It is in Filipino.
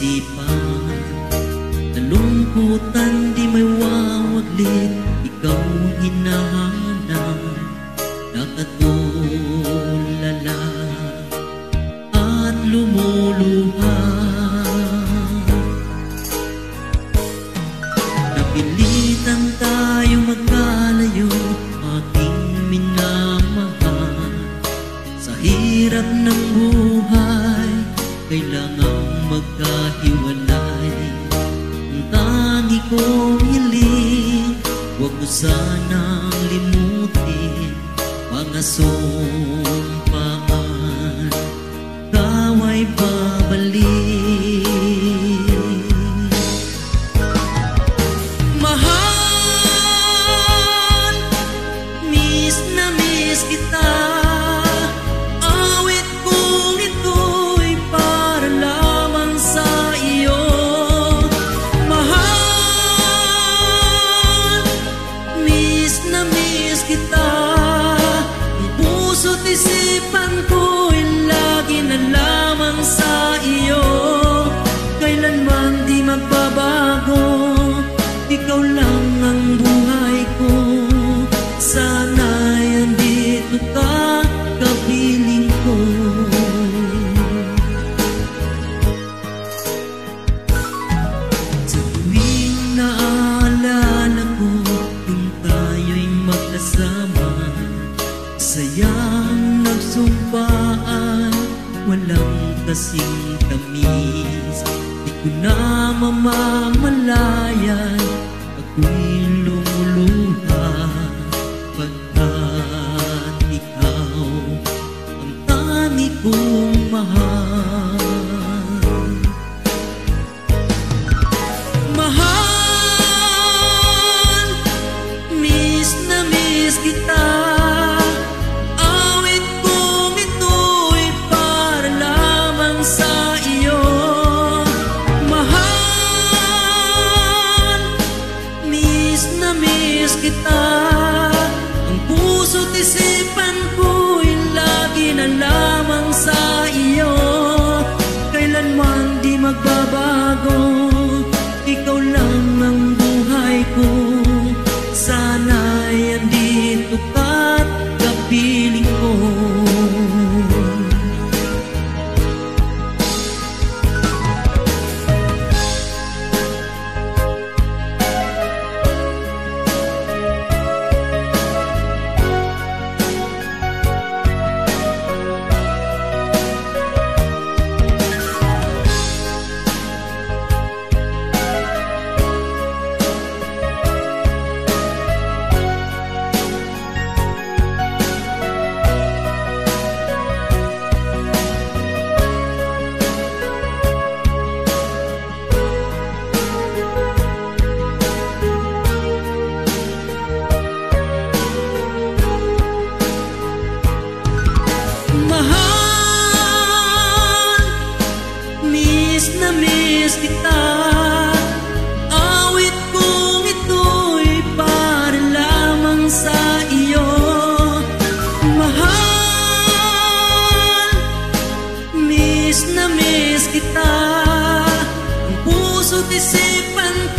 isipan. Nalungkutan di may wawaglit, ikaw hinahanap. Nakatulala at lumuluha. Napilitan tayo magkalayo, aking minamahal. Sa hirap ng buhay, kailangang magkahiwalay. Ang tangi kong hiling, huwag mo sanang limutin mga sumpaan, ikaw ay babalik. Mahal, miss na miss kita. Awit kong ito'y para lamang sa iyo. Mahal, miss na miss kita. Puso't isipan ko'y lagi na lamang sa iyo. Kailanman di magbabago, ikaw lang ang buhay ko. Sana'y andito ka, kapiling ko. Sa tuwing naalala ko kung tayo'y magkasama, sayang nagsumpaan, walang kasing tamis. Di ko na mamamalayan, ako'y lumuluha. Pagkat ikaw ang tangi kong mahal. Mahal, miss na miss kita. Kita, ang puso't isipan ko'y lagi na lamang sa iyo. Kailanman di magbabago, ikaw lang ang buhay ko. Sana'y andito ka't kapiling ko. Miss kita. Awit kong ito'y para lamang sa iyo. Mahal, miss na miss kita. Ang puso't isipan